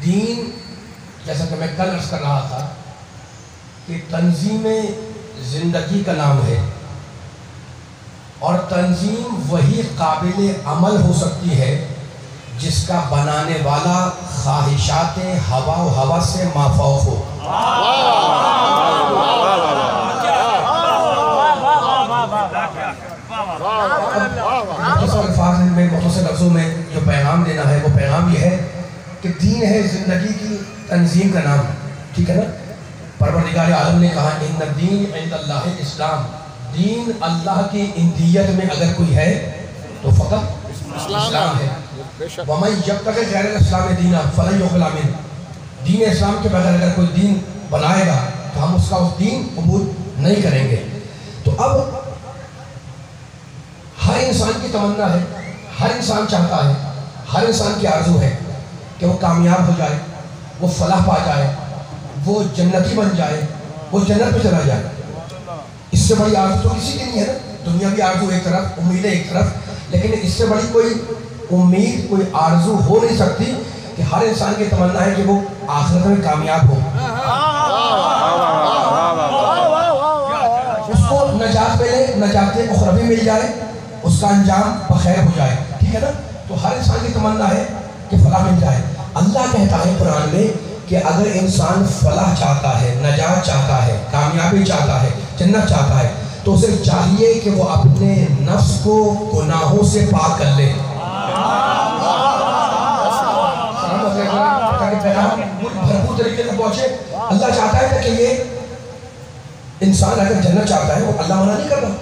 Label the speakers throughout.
Speaker 1: دین جیسا کہ میں کل عرض کر رہا تھا کہ تنظیم زندگی کا نام ہے، اور تنظیم وہی قابل عمل ہو سکتی ہے جس کا بنانے والا خواہشات ہوا و ہوس سے مافوق ہو۔ مختصر لفظوں میں جو پیغام دینا ہے وہ پیغام یہ ہے کہ دین ہے زندگی کی تنظیم کا نام، ٹھیک ہے نا؟ پروردگار عالم نے کہا ان الدین عند اللہ اسلام، دین اللہ کی اندیت میں اگر کوئی ہے تو فقط اسلام ہے۔ وَمَنْ يَبْتَغِ غَيْرَ الْإِسْلَامِ دِينًا فَلَنْ يُقْبَلَ مِنْهُ، دین اسلام کے بغیر اگر کوئی دین بنائے گا تو ہم اس کا اس دین قبول نہیں کریں گے۔ تو اب ہر انسان کی تمنا ہے، ہر انسان چاہتا ہے، ہر انسان کی آرزو ہے کہ وہ کامیاب ہو جائے، وہ فلاح پا جائے، وہ جنتی بن جائے، وہ جنت پہ چلا جائے۔ اس سے بڑی آرزو تو کسی کی نہیں ہے نا؟ دنیا بھی آرزو ایک طرف، امیدیں ایک طرف، لیکن اس سے بڑی کوئی امید، کوئی آرزو ہو نہیں سکتی کہ ہر انسان کی تمنا ہے کہ وہ آخرت میں کامیاب ہو، اس کو نجات ملے، نجات اخروی مل جائے، اس کا انجام بخیر ہو جائے، ٹھیک ہے نا؟ تو ہر انسان کی تمنا ہے کہ فلاح مل جائے۔ اللہ کہتا ہے قرآن میں کہ اگر انسان فلاح چاہتا ہے، نجات چاہتا ہے، کامیابی چاہتا ہے، جنت چاہتا ہے، تو اسے چاہیے کہ وہ اپنے نفس کو گناہوں سے پاک کر لے۔ بھرپور طریقے سے پہنچے۔ اللہ چاہتا ہے کہ یہ انسان اگر جنت چاہتا ہے، وہ اللہ منع نہیں کر رہا،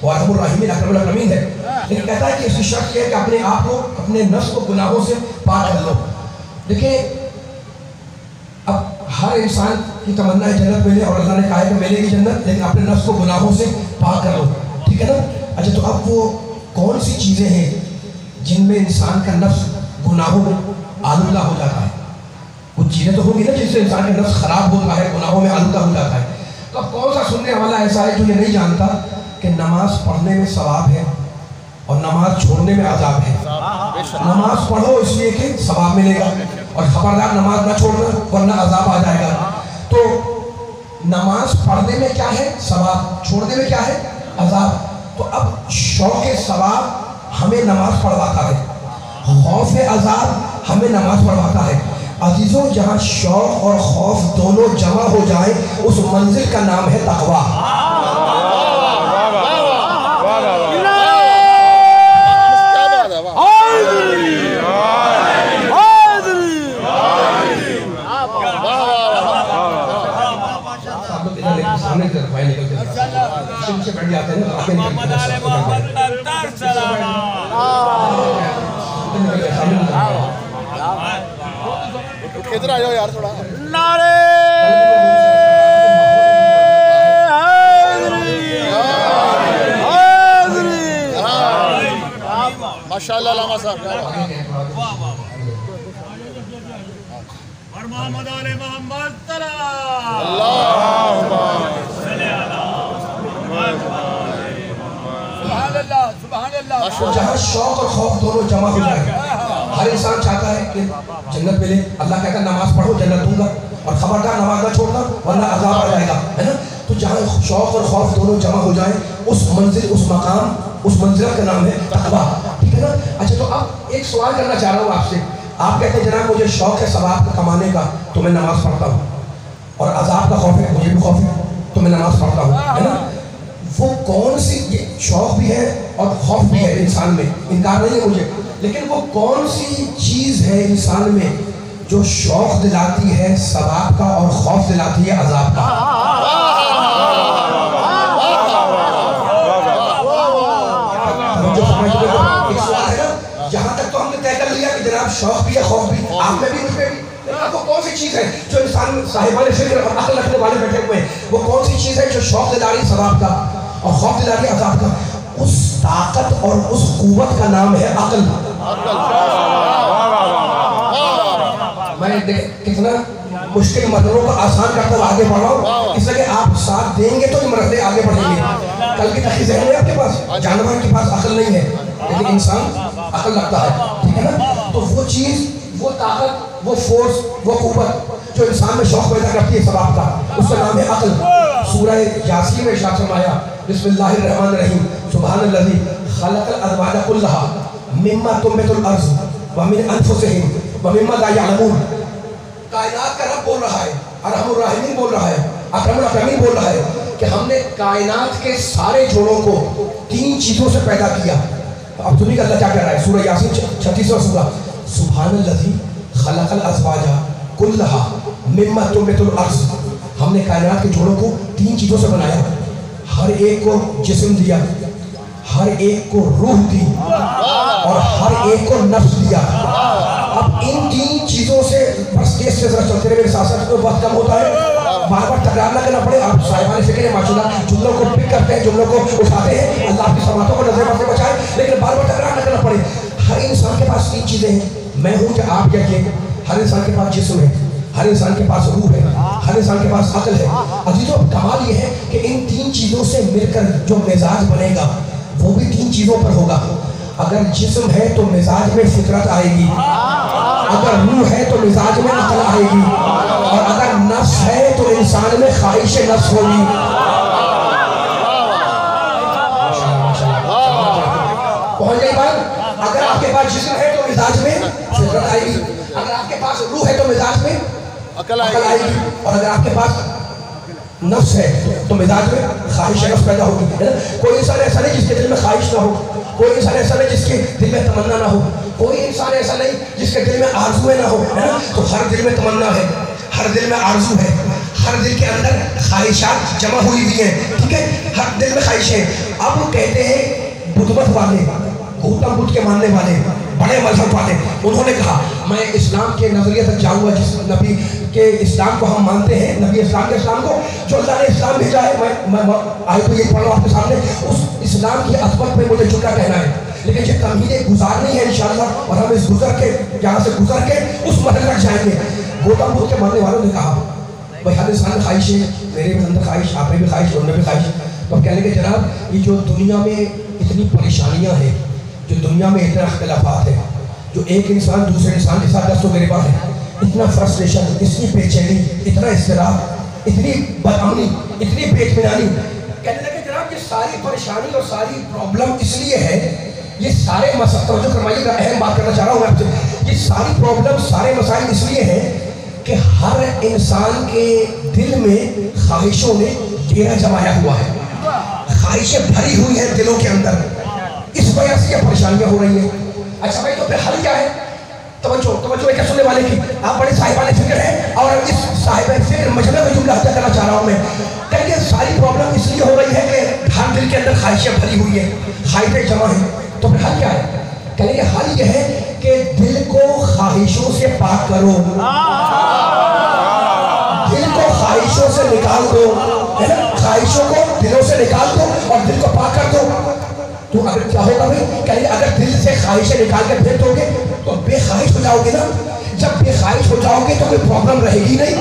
Speaker 1: وہ ارحم الراحمین اکرم الاکرمین ہے، لیکن کہتا ہے کہ اس کی شرط یہ ہے کہ اپنے آپ کو، اپنے نفس کو گناہوں سے پاک کر لو۔ دیکھیں اب ہر انسان کی تمنا ہے جنت ملے، اور اللہ نے کہا ہے کہ ملے گی جنت، لیکن اپنے نفس کو گناہوں سے پاک کر لو، ٹھیک ہے نا؟ اچھا تو اب وہ کون سی چیزیں ہیں جن میں انسان کا نفس گناہوں میں آلودہ ہو جاتا ہے؟ کچھ چیزیں تو ہوں گی نا جس سے انسان کا نفس خراب ہوتا ہے، گناہوں میں آلودہ ہو جاتا ہے۔ تو اب کون سا سننے والا ایسا ہے جو یہ نہیں جانتا کہ نماز پڑھنے میں ثواب ہے اور نماز چھوڑنے میں عذاب ہے؟ نماز پڑھو اس لیے کہ ثواب ملے گا، اور خبردار نماز نہ چھوڑنا ورنہ عذاب آ جائے گا۔ تو نماز پڑھنے میں کیا ہے؟ ثواب، چھوڑنے میں کیا ہے؟ عذاب۔ تو اب شوق ثواب ہمیں نماز پڑھواتا ہے، خوف عذاب ہمیں نماز پڑھواتا ہے۔ عزیزوں جہاں شوق اور خوف دونوں جمع ہو جائے اس منزل کا نام ہے تقویٰ۔
Speaker 2: ادھر آ جاؤ یار تھوڑا۔
Speaker 3: نعرے
Speaker 2: ماشاءاللہ علامہ صاحب۔
Speaker 3: محمد علی محمد سبحان اللہ۔
Speaker 1: جہاں شوق اور خوف دونوں جمع ہو جائے، ہر انسان چاہتا ہے کہ جنت ملے۔ اللہ کہتا ہے نماز پڑھو جنت دوں گا، اور خبردار نماز نہ چھوڑنا ورنہ عذاب آ جائے گا، ہے نا؟ تو جہاں شوق اور خوف دونوں جمع ہو جائیں اس منزل، اس مقام، اس منزلہ کا نام ہے تقویٰ، ٹھیک ہے نا؟ اچھا تو اب ایک سوال کرنا چاہ رہا ہوں آپ سے۔ آپ کہتے ہیں جناب مجھے شوق ہے ثواب کمانے کا تو میں نماز پڑھتا ہوں، اور عذاب کا خوف ہے، مجھے بھی خوف ہے تو میں نماز پڑھتا ہوں، ہے نا؟ وہ کون سی، یہ شوق بھی ہے اور خوف بھی ہے انسان میں، انکار نہیں ہے مجھے، لیکن وہ کون سی چیز ہے انسان میں جو شوق دلاتی ہے ثواب کا اور خوف دلاتی ہے عذاب کا؟ ایک سوال ہے نا، جہاں تک تو ہم نے طے کر لیا کہ جناب شوق بھی ہے، خوف بھی، آپ میں بھی مجھ میں بھی، لیکن اب وہ کون سی چیز ہے جو انسان صاحبان فکر اور عقل رکھنے والے بیٹھے ہوئے ہیں، وہ کون سی چیز ہے جو شوق دلا رہی ہے ثواب کا اور خوف دلا رہی ہے عذاب کا؟ اس طاقت اور اس قوت کا نام ہے عقل۔ میں کتنا مشکل مرحلوں کو آسان کرتا ہوں آگے بڑھ رہا ہوں، اس لیے کہ آپ ساتھ دیں گے تو یہ مرحلے آگے بڑھیں گے۔ کل کی تخیل ذہن ہے آپ کے پاس، جانور کے پاس عقل نہیں ہے لیکن انسان عقل رکھتا ہے، ٹھیک ہے نا؟ تو تو وہ چیز، وہ طاقت، وہ فورس، وہ قوت جو انسان میں شوق پیدا کرتی ہے ثواب کا، اس کا نام ہے عقل۔ سورہ یاسین میں ارشاد فرمایا بسم اللہ الرحمن الرحیم سبحان الذی خلق الازواج کلھا مما تنبت الارض ومن انفسہم ومما لا یعلمون۔ کائنات کا رب بول رہا ہے، ارحم الراحمین بول رہا ہے، اکرم الاکرمین بول رہا ہے کہ ہم نے کائنات کے سارے جوڑوں کو 3 چیزوں سے پیدا کیا۔ اب سنیے اللہ کیا کہہ رہا ہے، سورہ یاسین 36واں سورہ، سبحان الذی خلق الازواج کلھا مما تنبت الارض۔ ہم نے کائنات کے جوڑوں کو 3 چیزوں سے بنایا، ہر ایک کو جسم دیا، ہر ایک کو روح دی اور ہر ایک کو نفس دیا۔ اب ان 3 چیزوں سے بس تیز سے ذرا چلتے رہے میرے ساتھ ساتھ، بہت کم ہوتا ہے، بار بار تکرار نہ کرنا پڑے۔ آپ صاحبان فکر ہے ماشاءاللہ، جملوں کو پک کرتے ہیں، جملوں کو اٹھاتے ہیں، اللہ آپ کی سماعتوں کو نظر بازے بچائے، لیکن بار بار تکرار نہ کرنا پڑے۔ ہر انسان کے پاس 3 چیزیں ہیں، میں ہوں کہ آپ یا یہ، ہر انسان کے پاس جسم ہے، ہر انسان کے پاس روح ہے، ہر انسان کے پاس عقل ہے۔ عزیزو کمال یہ ہے کہ ان 3 چیزوں سے مل کر جو مزاج بنے گا وہ بھی 3 چیزوں پر ہوگا۔ اگر جسم ہے تو مزاج میں فطرت آئے گی، اگر روح ہے تو مزاج میں عقل آئے گی، اور اگر نفس ہے تو انسان میں خواہش نفس ہوگی۔ پہنچ گئی بات؟ اگر آپ کے پاس جسم ہے تو مزاج میں فطرت آئے گی، اگر آپ کے پاس روح ہے تو مزاج میں عقل آئے گی، اور اگر آپ کے پاس نفس ہے تو مزاج میں خواہش نفس پیدا ہوگی۔ کوئی انسان ایسا نہیں جس کے دل میں خواہش نہ ہو، کوئی انسان ایسا نہیں جس کے دل میں تمنا نہ ہو، کوئی انسان ایسا نہیں جس کے دل میں آرزویں نہ ہو۔ تو ہر دل میں تمنا ہے، ہر دل میں آرزو ہے، ہر دل کے اندر خواہشات جمع ہوئی ہوئی ہیں، ٹھیک ہے، ہر دل میں خواہشیں۔ اب وہ کہتے ہیں بدھ مت والے، گوتم بدھ کے ماننے والے، بڑے مذہب والے، انہوں نے کہا میں اسلام کے نظریے تک جاؤں گا جس نبی کے اسلام کو ہم مانتے ہیں، نبی اسلام کے اسلام کو جو اللہ نے اسلام بھیجا ہے، میں آئے تو یہ پڑھ رہا ہوں آپ کے سامنے، اس اسلام کی عظمت میں مجھے جھکا کہنا ہے، لیکن یہ تمہیدیں گزارنی ہے انشاءاللہ، اور ہم اس گزر کے یہاں سے گزر کے اس مرحلے تک جائیں گے۔ گوتم بدھ کے ماننے والوں نے کہا بھائی ہر انسان میں خواہش ہے، میرے بھی اندر خواہش، آپ میں بھی خواہش، ان میں بھی خواہش۔ تو ہم کہنے لگے جناب یہ جو دنیا میں اتنی پریشانیاں ہیں، جو دنیا میں اتنا اختلافات ہیں، جو ایک انسان دوسرے انسان کے ساتھ دست و گریباں ہے، اتنا فرسٹریشن، اتنی بے چینی، اتنا اضطراب، اتنی بدامنی، اتنی بے اطمینانی، کہنے لگے جناب یہ ساری پریشانی اور ساری پرابلم اس لیے ہے، یہ سارے مسائل، توجہ فرمائیے گا، اہم بات کرنا چاہ رہا ہوں میں آپ سے، یہ ساری پرابلم، سارے مسائل اس لیے ہیں کہ ہر انسان کے دل میں خواہشوں نے گھیرا جمایا ہوا ہے، خواہشیں بھری ہوئی ہیں دلوں کے اندر، اس وجہ سے یہ پریشانیاں ہو رہی ہیں۔ اچھا بھائی تو پھر حل کیا ہے؟ توجہ ایک سننے والے کی، آپ بڑے صاحبان فکر ہیں اور اس صاحب فکر مجمع میں جملہ حضرت کرنا چاہ رہا ہوں میں کہ یہ ساری پرابلم اس لیے ہو رہی ہے کہ ہر دل کے اندر خواہشیں بھری ہوئی ہیں، خواہشیں جمع ہیں، تو پھر حل کیا ہے؟ کہنے کہ حل یہ ہے کہ دل کو خواہشوں سے پاک کرو، دل کو خواہشوں سے نکال دو، خواہشوں کو دلوں سے نکال دو اور دل کو پاک کر دو۔ تو اگر کیا ہوگا بھائی، کہنے اگر دل سے خواہشیں نکال کے پھر دو گے تو بے خواہش ہو جاؤ گے نا، جب بے خواہش ہو جاؤ گے تو کوئی پرابلم رہے گی نہیں۔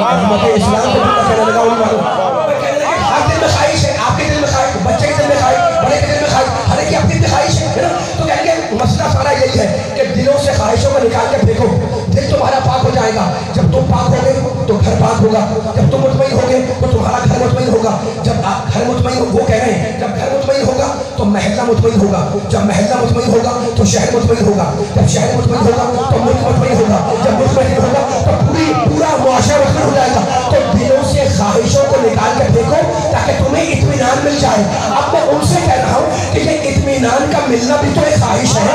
Speaker 1: محمد اسلام کو کہنے لگا ان والوں، کہنے لگے ہر دل میں خواہش ہے، آپ کے دل میں خواہش، بچے کے دل میں خواہش، بڑے کے دل میں خواہش، ہر ایک کی اپنی خواہش ہے نا۔ تو کہیں گے مسئلہ سارا یہی ہے کہ دلوں سے خواہشوں کو نکال کے پھینکو، دل تمہارا پاک ہو جائے گا، جب تم پاک ہوگے تو گھر پاک ہوگا، جب تم مطمئن ہوگے تو تمہارا گھر مطمئن ہوگا، جب گھر مطمئن وہ کہہ رہے ہیں جب گھر مطمئن ہوگا تو محلہ مطمئن ہوگا، جب محلہ مطمئن ہوگا تو شہر مطمئن ہوگا، جب شہر مطمئن ہوگا تو ملک مطمئن ہوگا، جب ملک مطمئن ہوگا تو پورا معاشرہ مطمئن ہو جائے گا۔ تو دلوں سے خواہشوں کو نکال کے پھینکو تاکہ تمہیں اطمینان مل جائے۔ اب میں ان سے کہہ رہا ہوں کہ یہ اطمینان کا ملنا بھی تو ایک خواہش ہے۔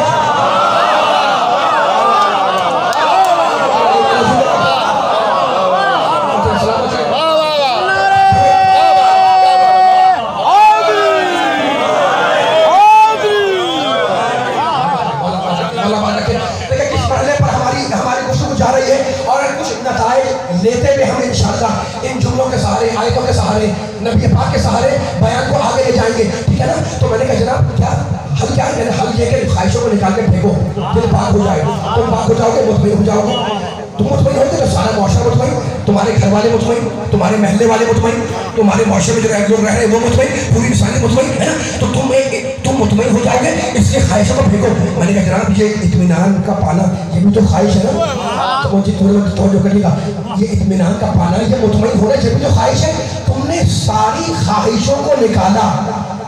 Speaker 1: لیتے ہوئے ہم انشاءاللہ ان جملوں کے سہارے، آیتوں کے سہارے، نبی پاک کے سہارے بیان کو آگے لے جائیں گے، ٹھیک ہے نا۔ تو میں نے کہا جناب کیا حل کیا ہے؟ حل یہ کہ خواہشوں کو نکال کے پھینکو، دل پاک ہو جائے، تم پاک ہو جاؤ گے، مطمئن ہو جاؤ گے، تم مطمئن ہوگے تو سارا معاشرہ مطمئن، تمہارے گھر والے مطمئن، تمہارے محلے والے مطمئن، تمہارے معاشرے میں جو لوگ رہ رہے ہیں وہ مطمئن، پوری انسانی مطمئن ہے نا۔ تو تم ایک تم مطمئن ہو جاؤ گے اس کی خواہشوں کو پھینکو. میں نے کہا جناب یہ اطمینان کا پانا یہ بھی تو خواہش ہے نا. تو مجھے تھوڑے وقت توجہ کرنے کا یہ اطمینان کا پانا یہ مطمئن ہونا یہ بھی تو خواہش ہے. تم نے ساری خواہشوں کو نکالا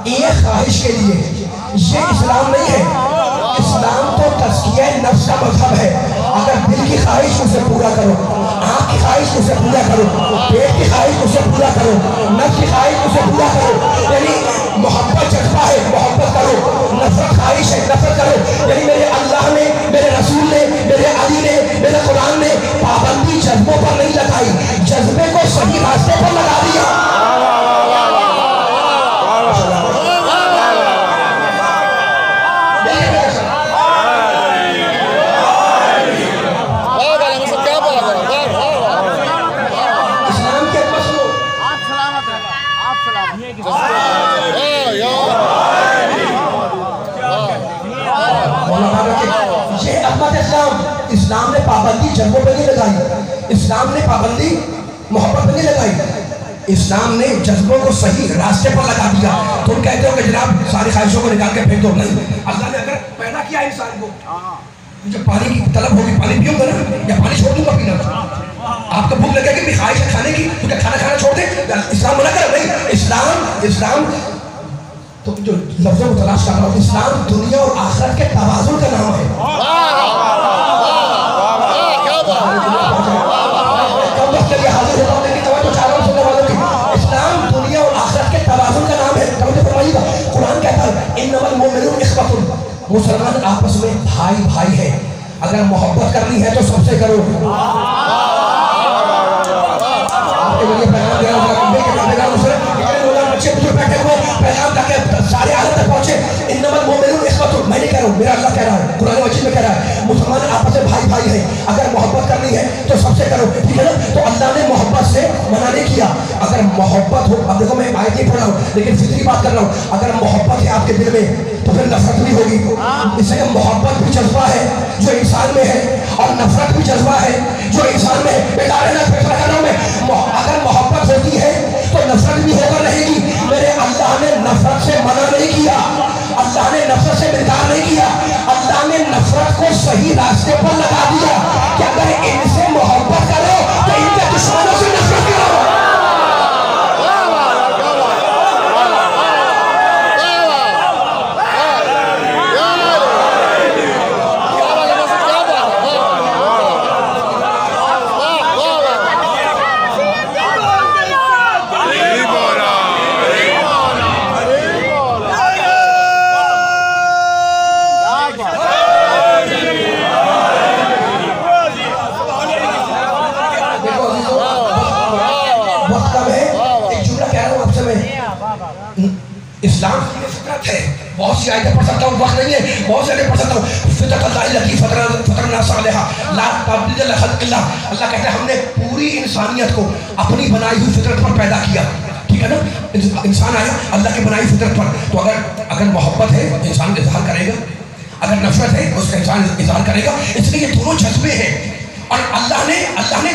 Speaker 1: ایک خواہش کے لیے. یہ اسلام نہیں ہے. اسلام تو تزکیہ نفس کا مذہب ہے. اگر دل کی خواہش اسے پورا کرو, آنکھ کی خواہش اسے پورا کرو, پیٹ کی خواہش اسے پورا کرو, نفس کی خواہش اسے پورا کرو. یعنی محبت جذبہ ہے محبت کرو, نفرت خواہش ہے نفرت کرو. یعنی میرے اللہ نے میرے رسول نے میرے علی نے میرے قرآن نے پابندی جذبوں پر نہیں لگائی, جذبے کو صحیح راستے پر لگا دیا. اسلام نے پابندی جذبوں پہ نہیں لگائی, اسلام نے پابندی محبت پہ نہیں لگائی, اسلام نے جذبوں کو صحیح راستے پر لگا دیا. تم کہتے ہو کہ جناب ساری خواہشوں کو نکال کے پھینک دو. نہیں, اللہ نے اگر پیدا کیا انسان کو مجھے پانی کی طلب ہوگی پانی پیوں گا نا یا پانی چھوڑ دوں گا پینا. آپ کو بھوک لگے گی میری خواہش ہے کھانے کی تو کیا کھانا کھانا چھوڑ دیں؟ اسلام منع کر نہیں. اسلام تو جو لفظوں کو تلاش کر رہا ہوں, اسلام دنیا اور آخرت کے توازن کا نام ہے. اسلام دنیا اور آخرت کے توازن کا نام ہے. قرآن کہتا ہے انما المؤمنون اخوة, مسلمان آپس میں بھائی بھائی ہیں. اگر محبت کرنی ہے تو سب سے کرو. آپ کے لیے پیغام دے رہا ہوں, بچے بزرگ بیٹھے ہوئے پیغام تاکہ سارے عالم تک پہنچے. انما المؤمنون اخوة, میں نہیں کہہ رہا ہوں, میرا اللہ کہہ رہا ہے, قرآن مجید میں کہہ رہا ہے مسلمان آپس میں بھائی بھائی ہیں. اگر محبت کرنی ہے تو سب سے کرو, ٹھیک ہے نا. تو اللہ نے محبت سے منع نہیں کیا. اگر محبت ہو, اب دیکھو میں آیت نہیں پڑھ رہا ہوں لیکن فطری بات کر رہا ہوں, اگر محبت ہے آپ کے دل میں تو پھر نفرت بھی ہوگی. اس سے محبت بھی جذبہ ہے جو انسان میں ہے اور نفرت بھی جذبہ ہے جو انسان میں ہے. بیٹا رہنا فیصلہ کر رہا ہوں میں, اگر محبت ہوتی ہے تو نفرت بھی ہوگا رہے گی. میرے اللہ نے نفرت سے منع نہیں کیا, اللہ نے نفرت سے انکار نہیں کیا, اللہ نے نفرت کو صحیح راستے پر لگا دیا کہ اگر ان سے محبت کرو تو ان کے دشمنوں سے نفرت کرو. اسلام کی فطرت ہے. بہت سی آیتیں پڑھ سکتا ہوں, وقت نہیں ہے, بہت سی آیتیں پڑھ سکتا ہوں. فطرت اللہ التي فطرنا صالحہ لا تبدیل لخلق اللہ. اللہ کہتا ہے ہم نے پوری انسانیت کو اپنی بنائی ہوئی فطرت پر پیدا کیا. ٹھیک ہے نا, انسان آیا اللہ کی بنائی فطرت پر. تو اگر محبت ہے انسان اظہار کرے گا, اگر نفرت ہے اس کا انسان اظہار کرے گا. اس لیے یہ دونوں جذبے ہیں اور اللہ نے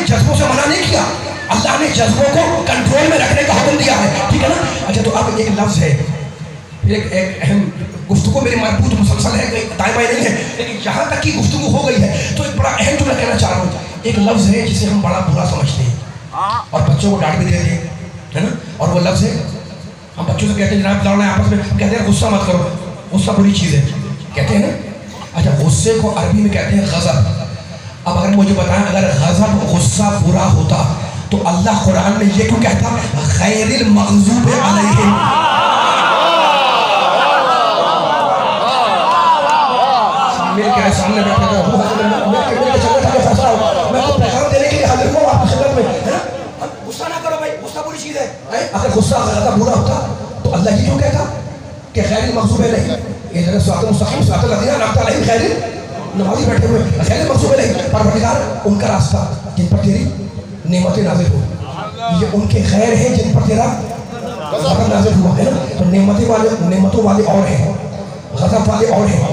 Speaker 1: جذبوں سے منع نہیں کیا, اللہ نے جذبوں کو کنٹرول میں رکھنے کا حکم دیا ہے. ٹھیک ہے نا. اچھا تو اب ایک لفظ ہے, ایک اہم گفتگو میری مربوط مسلسل ہے, ٹائم آئی نہیں ہے لیکن جہاں تک کی گفتگو ہو گئی ہے تو ایک بڑا اہم جملہ کہنا چاہ رہا ہوں. ایک لفظ ہے جسے ہم بڑا برا سمجھتے ہیں اور بچوں کو ڈانٹ بھی دیتے ہیں, ہے نا. اور وہ لفظ ہے, ہم بچوں سے کہتے ہیں جناب لڑنا ہے آپس میں, کہتے ہیں غصہ مت کرو, غصہ بری چیز ہے کہتے ہیں نا. اچھا غصے کو عربی میں کہتے ہیں غضب. اب اگر مجھے بتائیں اگر غضب غصہ برا ہوتا تو اللہ قرآن میں یہ کیوں کہتا غیر المغضوب علیہم. میرے سامنے بیٹھا تھا میں کو پیغام دینے کے لیے حاضر ہوں آپ کی خدمت میں. غصہ نہ کرو بھائی, غصہ بری چیز ہے. اگر غصہ غلط برا ہوتا تو اللہ یہ کیوں کہتا کہ غیر المغضوب علیہم, یہ ذرا صراط المستقیم صراط الذین انعمت علیہم, خیر نمازی بیٹھے ہوئے غیر المغضوب علیہم, پروردگار ان کا راستہ جن پر تیری نعمتیں نازل ہو, یہ ان کے خیر ہیں جن پر تیرا غضب نازل ہوا ہے نا. تو نعمتوں والے اور ہیں, غضب والے اور ہیں.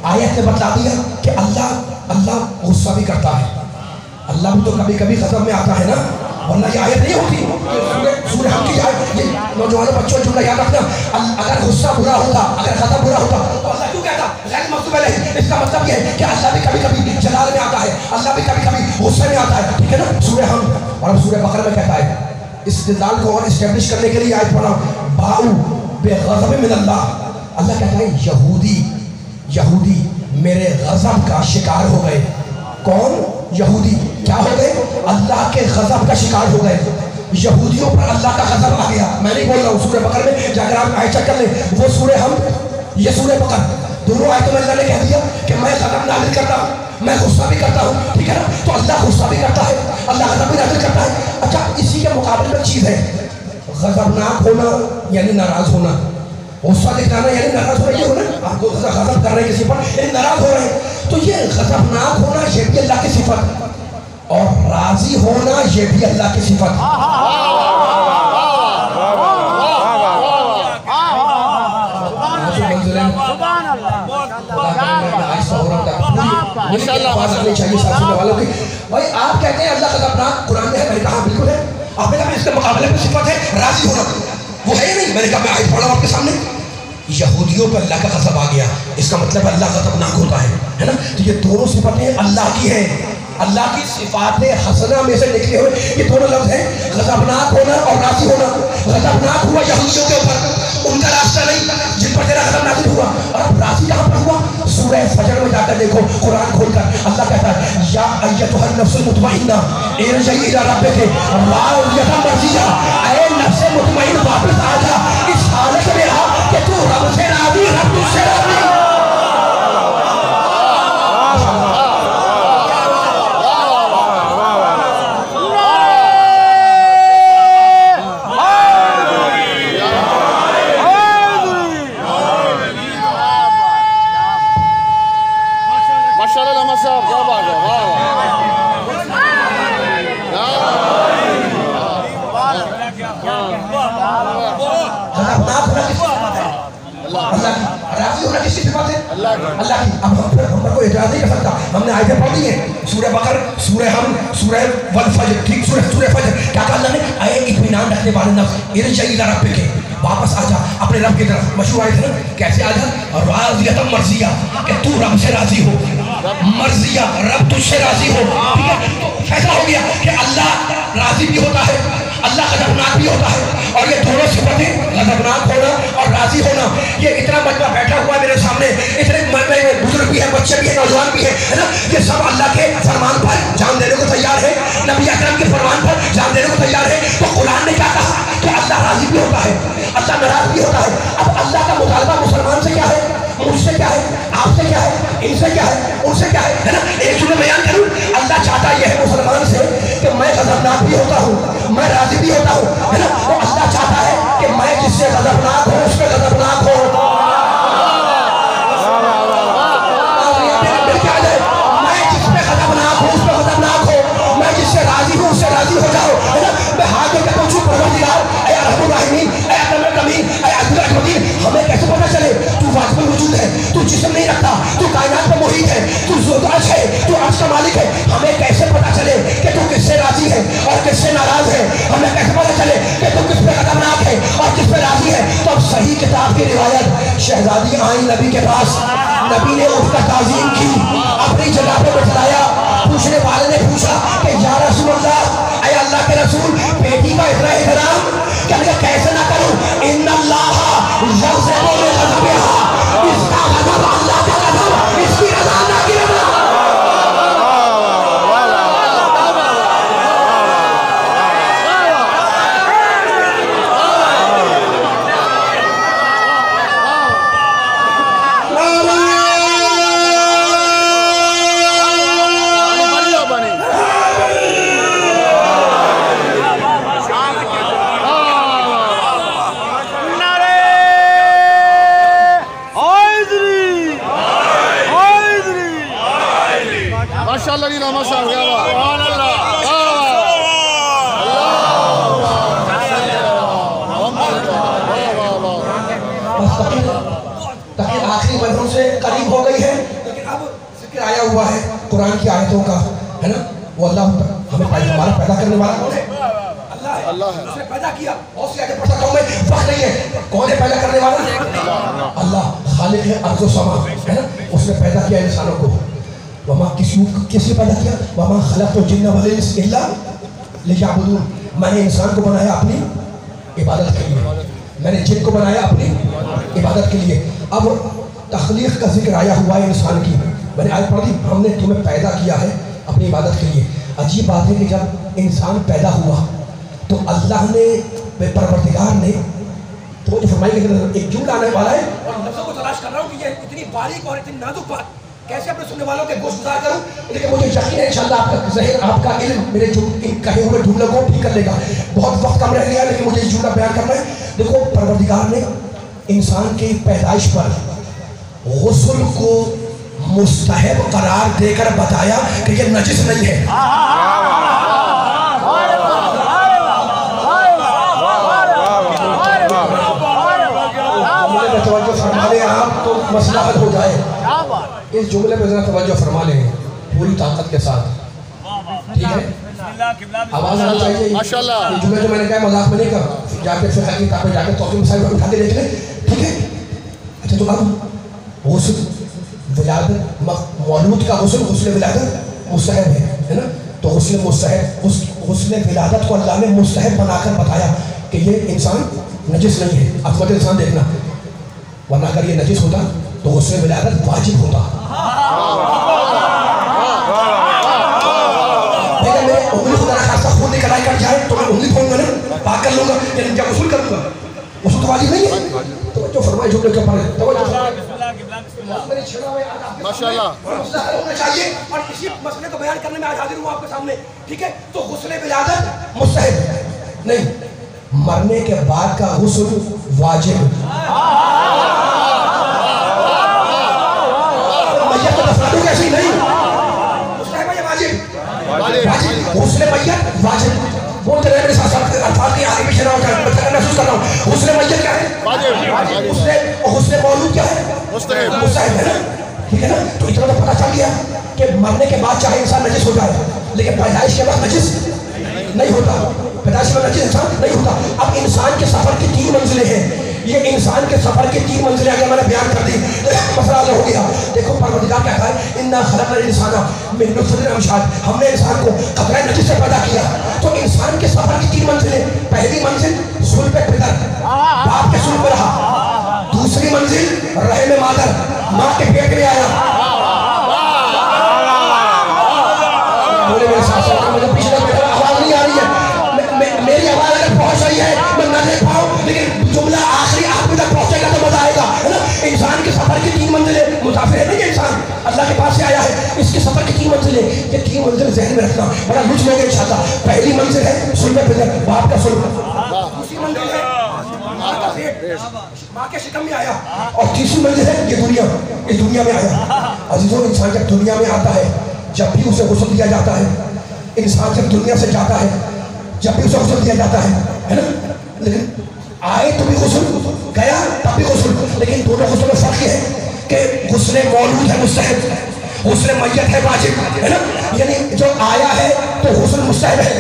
Speaker 1: آیت نے بتلا دیا کہ اللہ غصہ بھی کرتا ہے, اللہ بھی تو کبھی کبھی غضب میں آتا ہے نا. ورنہ یہ آیت نہیں ہوتی. سورہ ہم کی آیت. یہ نوجوانوں بچوں جملہ یاد رکھنا, اگر غصہ برا ہوتا, اگر غضب برا ہوتا تو اللہ کیوں کہتا غیر مغضوب علیہم؟ اس کا مطلب یہ ہے کہ اللہ بھی کبھی کبھی جلال میں آتا ہے, اللہ بھی کبھی کبھی غصے میں آتا ہے, ٹھیک ہے نا. سورہ ہم اور اب سورہ بقرہ میں کہتا ہے, استدلال کو اور اسٹیبلش کرنے کے لیے آیت پڑھا, باؤ بے غضب من اللہ. اللہ کہتا ہے یہودی میرے غضب کا شکار ہو گئے. کون؟ یہودی. کیا ہو گئے؟ اللہ کے غضب کا شکار ہو گئے. یہودیوں پر اللہ کا غضب آ گیا. میں نہیں بول رہا ہوں, سورہ بقرہ میں جا کر آپ آیت چیک کر لیں, وہ سورہ ہم, یہ سورہ بقرہ, دونوں آیتوں میں اللہ نے کہہ دیا کہ میں غضب نازل کرتا ہوں, میں غصہ بھی کرتا ہوں, ٹھیک ہے نا. تو اللہ غصہ بھی کرتا ہے, اللہ غضب بھی نازل کرتا ہے. اچھا, اسی کے مقابلے میں چیز ہے غضبناک ہونا یعنی ناراض ہونا, غصہ دکھانا یعنی ناراض ہونا. یہ ہونا آپ کو غضب کر رہے ہیں کسی پر یعنی ناراض ہو رہے ہیں, تو یہ غضبناک ہونا یہ بھی اللہ کی صفت, اور راضی ہونا یہ بھی اللہ کی صفت. بھائی آپ کہتے ہیں اللہ غضبناک, قرآن میں ہے, میں نے کہا بالکل ہے. آپ نے کہا اس کے مقابلے میں صفت ہے راضی ہونا, وہ ہے نہیں. میں نے کہا میں آیت پڑھا آپ کے سامنے, یہودیوں پہ اللہ کا غضب آ گیا, اس کا مطلب اللہ غضبناک ہوتا ہے نا. تو یہ دونوں صفتیں اللہ کی ہیں, اللہ کی صفات حسنہ میں سے نکلے ہوئے یہ دونوں لفظ ہیں, غضبناک ہونا اور راضی ہونا. غضبناک ہوا یہودیوں کے اوپر, ان کا راستہ نہیں جن پر تیرا غضب نازل ہوا. اور اب راضی کہاں پر ہوا؟ سورہ فجر میں جا کر دیکھو, قرآن کھول کر اللہ کہتا ہے یا ایتھا النفس المطمئنہ ارجعی الی ربک راضیۃ مرضیہ. اے نفس مطمئن واپس آ جا اس حالت میں آ کہ تو رب سے راضی, رب تجھ سے راضی. اللہ کی. اب ہم پر کوئی اعتراض نہیں کر سکتا, ہم نے آیتیں پڑھ لی ہیں, سورہ بقر, سورہ ہم, سورہ والفجر, ٹھیک, سورہ فجر. کیا کہا اللہ نے؟ اے اطمینان رکھنے والے نفس ارجع الی ربک, واپس آ جا اپنے رب کی طرف. مشہور آیت ہے نا, کیسے آ جا؟ راضیۃ مرضیہ, کہ تو رب سے راضی ہو, مرضیہ رب تجھ سے راضی ہو, ٹھیک ہے. تو فیصلہ ہو گیا کہ اللہ راضی بھی ہوتا ہے, اللہ غضبناک بھی ہوتا ہے, اور یہ دونوں صفتیں غضبناک ہونا اور راضی ہونا. یہ اتنا مجمع بیٹھا ہوا ہے میرے سامنے, اتنے بزرگ بھی ہیں, بچے بھی ہیں, نوجوان بھی ہیں, ہے نا. یہ سب اللہ کے فرمان پر جان دینے کو تیار ہے, نبی اکرم کے فرمان پر جان دینے کو تیار ہے. تو قرآن نے کیا کہا کہ اللہ راضی بھی ہوتا ہے, اللہ ناراض بھی ہوتا ہے. اب اللہ کا مطالبہ مسلمان سے کیا ہے, مجھ سے کیا ہے, آپ سے کیا ہے, ان سے کیا ہے, ان سے کیا ہے نا. ایک جملہ بیان کروں, اللہ چاہتا یہ ہے مسلمان سے کہ میں غضبناک بھی ہوتا ہوں, میں راضی بھی ہوتا ہوں, ہے نا. تو اللہ چاہتا ہے کہ میں جس سے غضبناک ہوں اس پہ غضبناک ہوں. میں جس پہ غضبناک ہوں اس پہ غضبناک ہو, میں جس سے راضی ہوں اس سے راضی ہو جاؤ, ہے نا. میں ہاتھ جوڑ کے پوچھوں پروردگار, اے ارحم الراحمین, اے اکرم الاکرمین, اے عزیز الاکرمین, ہمیں کیسے پتہ چلے تو واجب الوجود ہے, تو جسم نہیں رکھتا, تو کائنات میں محیط ہے, تو ذوالعرش ہے, تو عرش کا مالک ہے. ہمیں کیسے پتہ چلے کہ تو کس سے راضی ہے اور کس سے ناراض ہے؟ ہمیں کیسے پتہ چلے کہ تو کس پہ غضبناک ہے اور کس پہ راضی ہے؟ تو اب صحیح کتاب کی روایت, شہزادی آئیں نبی کے پاس, نبی نے اس کا تعظیم کی, اپنی جگہ پہ بٹھلایا. پوچھنے والے نے پوچھا کہ یا رسول اللہ, اے اللہ کے رسول, بیٹی کا اتنا احترام کہ کیسے نہ کروں؟ ان اللہ یغضب من غضبها, اس کا غضب اللہ کا غضب, اس کی رضا اللہ کی رضا. آخری بندوں سے قریب ہو گئی ہے, لیکن اب ذکر آیا ہوا ہے قرآن کی آیتوں کا, ہے نا. وہ اللہ ہمیں ہمارا پیدا کرنے والا کون ہے؟ اللہ ہے۔
Speaker 2: اللہ ہے۔
Speaker 1: اس نے پیدا کیا، اور سے آگے پڑھتا ہوں میں، وقت نہیں ہے، کون ہے پیدا کرنے والا؟ اللہ خالق ہے ارض و سما، ہے نا؟ اس نے پیدا کیا انسانوں کو، وما کس نے پیدا کیا؟ وما خلقت الجن والانس الا لیعبدون، میں نے انسان کو بنایا اپنی عبادت کے لیے، میں نے جن کو بنایا اپنی عبادت کے لیے۔ اب تخلیق کا ذکر آیا ہوا ہے انسان کی، میں نے آیت پڑھ دی، ہم نے تمہیں پیدا کیا ہے اپنی عبادت کے لیے۔ عجیب بات ہے کہ جب انسان پیدا ہوا تو اللہ نے پروردگار نے تو جو فرمائی کہ ایک جملہ آنے والا ہے، اور لفظوں کو تلاش کر رہا ہوں کہ یہ اتنی باریک اور اتنی نازک بات کیسے اپنے سننے والوں کے گوش گزار کروں، لیکن مجھے یقین ہے انشاءاللہ آپ کا ذہن، آپ کا علم میرے ان کہے ہوئے جملوں کو ٹھیک کر لے گا۔ بہت وقت کم رہ گیا لیکن مجھے یہ جملہ بیان کرنا ہے۔ دیکھو پروردگار نے انسان کی پیدائش پر غسل کو مستحب قرار دے کر بتایا کہ یہ نجس نہیں ہے۔ توجہ فرما لیں آپ تو مسئلہ حل ہو جائے۔ اس جملے پہ ذرا توجہ فرما لیں پوری طاقت کے ساتھ، ٹھیک ہے؟ آواز آنا چاہیے۔
Speaker 2: ماشاءاللہ۔
Speaker 1: یہ جملے جو میں نے کہا مذاق میں نہیں کہا، جا کے فقہ کی کتابیں جا کے توقع مسائل اٹھا کے دیکھ لیں، ٹھیک ہے؟ اچھا تو اب غسل ولادت، مولود کا غسل، غسل ولادت مستحب ہے نا؟ تو غسل مستحب، غسل ولادت کو اللہ نے مستحب بنا کر بتایا کہ یہ انسان نجس نہیں ہے۔ عظمت انسان دیکھنا، ورنہ اگر یہ نجس ہوتا تو غسل ولادت واجب ہوتا۔ لیکن میرے انگلی خدا نخواستہ خون کی کڑائی کٹ جائے تو میں انگلی پھونوں گا نا، پاک کر لوں گا، لیکن جب غسل کروں گا غسل تو واجب نہیں ہے۔ توجہ فرمائے جملے کے اوپر، توجہ فرمائے۔
Speaker 2: ماشاءاللہ۔
Speaker 1: مسئلہ حل ہونا چاہیے، اور اسی مسئلے کو بیان کرنے میں آج حاضر ہوں آپ کے سامنے، ٹھیک ہے؟ تو غسل ولادت مستحب نہیں، مرنے کے بعد کا غسل واجب۔ میت کو دفناؤں کیسے نہیں؟ مستحب ہے یا واجب؟ واجب۔ غسل میت واجب۔ بولتے رہے میرے ساتھ الفاظ کی آگے پیچھے نہ ہو جائے، بچہ کرنا محسوس کر رہا ہوں۔ غسل میت کیا ہے؟
Speaker 2: واجب۔
Speaker 1: غسل مولود کیا ہے؟
Speaker 2: مستحب۔
Speaker 1: مستحب ہے نا؟ ٹھیک ہے نا؟ تو اتنا تو پتہ چل گیا کہ مرنے کے بعد چاہے انسان نجس ہو جائے لیکن پیدائش کے وقت نجس نہیں ہوتا، پیدائش کے وقت نجس انسان نہیں ہوتا۔ اب انسان کے سفر کی 3 منزلیں ہیں، یہ انسان کے سفر کی 3 منزلیں اگر میں نے بیان کر دی مسئلہ حل ہو گیا۔ دیکھو پروردگار کہتا ہے انا خلقنا الانسان من نطفۃ امشاج، ہم نے انسان کو قطرہ نجس سے پیدا کیا۔ تو انسان کے سفر کی 3 منزلیں، پہلی منزل صلب پدر، باپ کے صلب میں رہا، دوسری منزل رحم مادر، ماں کے پیٹ میں آیا۔ میرے ساتھ ساتھ مجھے پیچھے بیٹھا آواز نہیں آ رہی ہے، میری آواز اگر پہنچ رہی ہے میں نہ دیکھ پاؤں لیکن جملہ آخری آدمی تک پہنچے گا تو مزہ آئے گا، ہے نا؟ انسان کے سفر کی 3 منزلیں، مسافر ہے نہیں یہ انسان، اللہ کے پاس سے آیا ہے، اس کے سفر کی 3 منزلیں، یہ 3 منزل ذہن میں رکھنا بڑا لطف لوگے انشاءاللہ۔ پہلی منزل ہے صلب پدر، باپ کا صلب، دوسری منزل ہے ماں کے شکم میں آیا، اور تیسری منزل ہے یہ دنیا، اس دنیا میں آیا۔ عزیزوں انسان جب دنیا میں آتا ہے، جب بھی اسے غسل دیا جاتا ہے، انسان جب دنیا سے جاتا ہے جب بھی اسے غسل دیا جاتا ہے نا؟ لیکن آئے تو بھی غسل، گیا تب بھی غسل، لیکن دونوں غسل میں فرق یہ ہے کہ غسل مولود ہے مستحب، غسل میت ہے واجب، ہے نا؟ یعنی جو آیا ہے تو غسل مستحب ہے،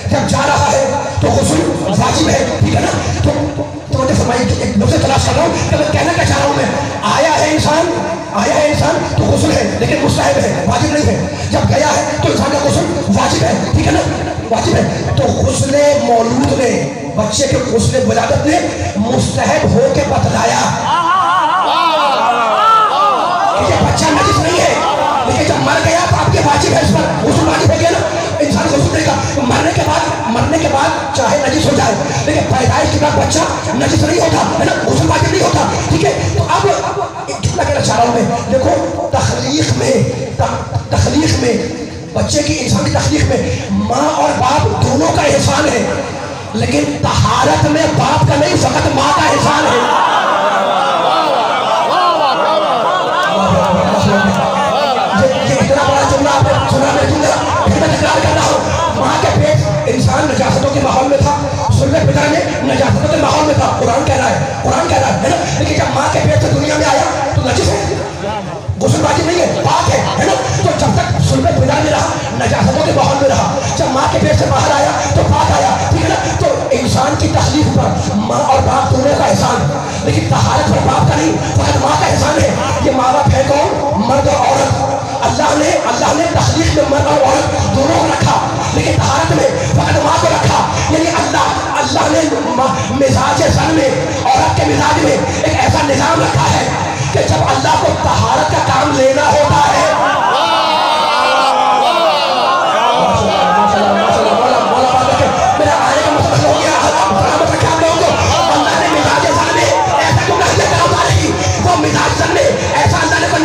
Speaker 1: جب جا رہا ہے تو غسل واجب ہے، ٹھیک ہے نا؟ تو توجہ فرمائیے کہ ایک لفظ تلاش کر رہا ہوں کہ میں کہنا کیا چاہ رہا ہوں، میں آیا ہے انسان تو غسل ہے لیکن مستحب ہے، واجب نہیں ہے۔ جب گیا ہے تو انسان کا غسل واجب ہے، ٹھیک ہے نا؟ واجب ہے۔ تو غسل مولود نے، بچے کے غسل ولادت نے مستحب ہو کے بتلایا کہ یہ بچہ نجس نہیں ہے، لیکن جب مر گیا تو آپ کے واجب ہے، اس پر غسل واجب ہے، نا؟ انسان غسل دے گا مرنے کے بعد چاہے نجس ہو جائے لیکن پیدائش کے بعد بچہ نجس نہیں ہوتا، ہے نا؟ غسل واجب نہیں ہوتا، ٹھیک ہے؟ تو اب کتنا کہنا چاہ رہا ہوں میں، دیکھو تخلیق میں بچے کی انسانی تخلیق میں ماں اور باپ دونوں کا احسان ہے، لیکن طہارت میں باپ کا نہیں فقط ماں کا احسان ہے۔ یہ اتنا بڑا جملہ آپ نے سنا، میں جملہ پھر میں تکرار کر رہا ہوں۔ ماں کے پیٹ انسان نجاستوں کے ماحول میں تھا، صلب پدر میں نجاستوں کے ماحول میں تھا، قرآن کہہ رہا ہے نا؟ لیکن جب ماں کے پیٹ سے دنیا میں آیا تو نجس ہے، غسل واجب نہیں ہے، پاک ہے نا؟ تو جب تک صلب پدر میں رہا نجاستوں کے ماحول میں لیکن طہارت پر باپ کا نہیں، فقط ماں کا احسان ہے. یہ ماں باپ ہے کون؟ مرد اور عورت. اللہ نے تخلیق میں مرد اور عورت دونوں کو رکھا، لیکن طہارت میں فقط ماں کو رکھا. یعنی اللہ نے مزاج زن میں، عورت کے مزاج میں ایک ایسا نظام رکھا ہے کہ جب اللہ کو طہارت کا کام لینا ہوتا ہے،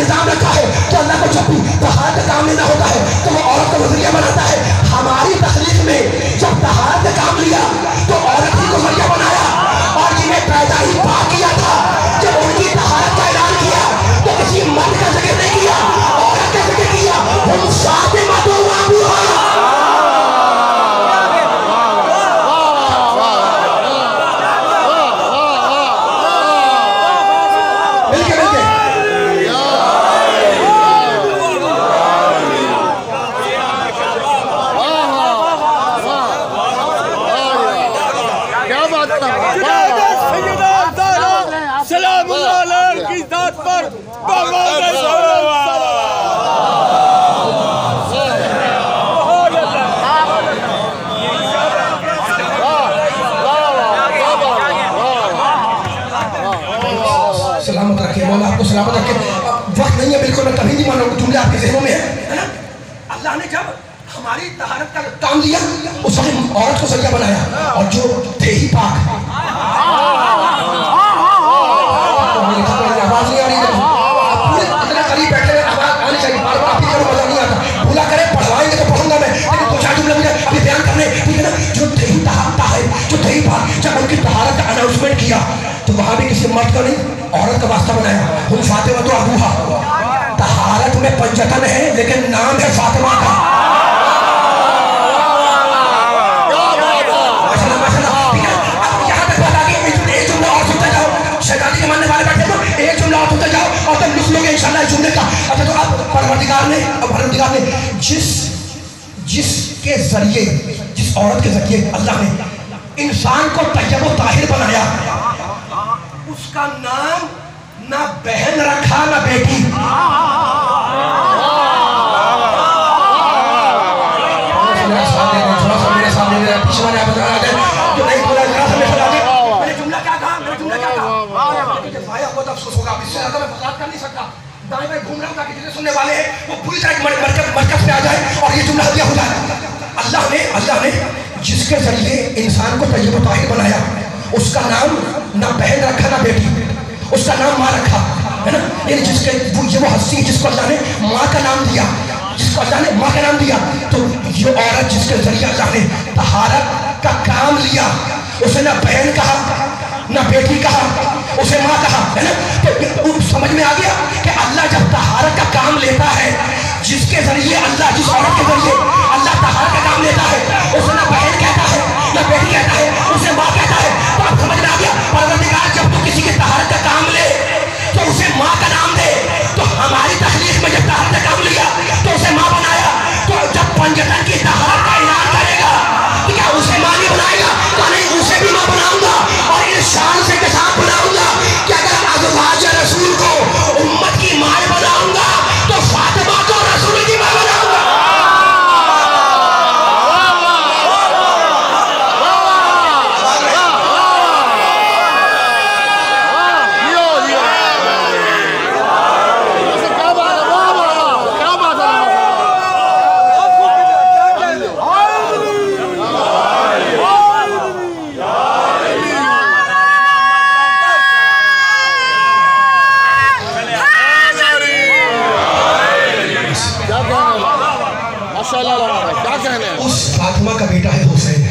Speaker 1: نظام رکھا ہے کہ اللہ کو جب بھی طہارت کا کام لینا ہوتا ہے تو وہ عورت کو ذریعہ بناتا ہے. ہماری تخلیق میں جب طہارت کا کام لیا تو عورت ہی کو ذریعہ بنایا، اور جنہیں پیدا ہی پاک کیا تھا جب ان کی طہارت کا اعلان کیا تو کسی مرد کا ذکر نہیں کیا، عورت کا ذکر کیا. ہم فاطمہ تو
Speaker 3: سلام اللہ علیہ کی ذات پر
Speaker 1: سلامت رکھے. مولا آپ کو سلامت رکھے. وقت نہیں ہے بالکل، میں کبھی نہیں مانوں جملے آپ کے ذہنوں میں ہے نا. اللہ نے جب ہماری طہارت کا کام لیا اس وقت عورت کو ذریعہ بنایا، اور جو تھے ہی پاک. آواز نہیں آ رہی ہے، آپ پورے اتنے قریب بیٹھے ہیں، آواز آنی چاہیے. بار بار آپ کی مزہ نہیں آتا. بھولا کرے پڑھوائیں گے تو پڑھوں گا میں، لیکن دو چار جملے مجھے ابھی بیان کرنے، ٹھیک ہے نا. جو تھے ہی جو تھے ہی پاک، جب ان کی طہارت کا اناؤنسمنٹ کیا تو وہاں بھی کسی مرد کا نہیں، عورت کا واسطہ بنایا. ہم فاطمہ تو ابوہا، طہارت میں پنجتن ہے لیکن نام ہے فاطمہ کا. پروردگار نے جس کے ذریعے، جس عورت کے ذریعے اللہ نے انسان کو طیب و طاہر بنایا، اس کا نام نہ بہن رکھا نہ بیٹی. دائیں بائیں گھوم رہا ہوں تاکہ جتنے سننے والے ہیں وہ پوری طرح مرکز پہ آ جائے اور یہ جملہ ہدیہ ہو جائے. اللہ نے جس کے ذریعے انسان کو طیب و طاہر بنایا، اس کا نام نہ بہن رکھا نہ بیٹی، اس کا نام ماں رکھا ہے نا. یعنی جس کے وہ ہستی جس کو اللہ نے ماں کا نام دیا، جس کو اللہ نے ماں کا نام دیا، تو یہ عورت جس کے ذریعے اللہ نے طہارت کا کام لیا، اسے نہ بہن کہا نہ بیٹی کہا، اسے ماں کہا ہے نا. تو سمجھ میں آ گیا کہ اللہ جب طہارت کا کام لیتا ہے، جس کے ذریعے اللہ، جس عورت کے ذریعے اللہ طہارت کا کام لیتا ہے، اسے نہ بہن کہتا ہے نہ بیٹی کہتا ہے، اسے ماں کہتا ہے. تو آپ سمجھ میں آ گیا پروردگار جب تو کسی کی طہارت کا کام لے تو اسے ماں کا نام دے. تو ہماری تخلیق میں جب طہارت کا کام لیا تو اسے ماں بنایا. تو جب پنجتن کی طہارت کا اعلان کرے گا تو کیا اسے ماں نہیں بنائے گا؟ تو نہیں، اسے بھی ماں بناؤں گا اور ارشاد سے کے ساتھ بناؤں گا کہ اگر ازواج رسول کو امت کی ماں بناؤں گا تو فاطمہ کو رسول کی ماں بناؤں گا.
Speaker 2: ماشاءاللہ کیا کہنے ہیں.
Speaker 1: اس فاطمہ کا بیٹا ہے حسین.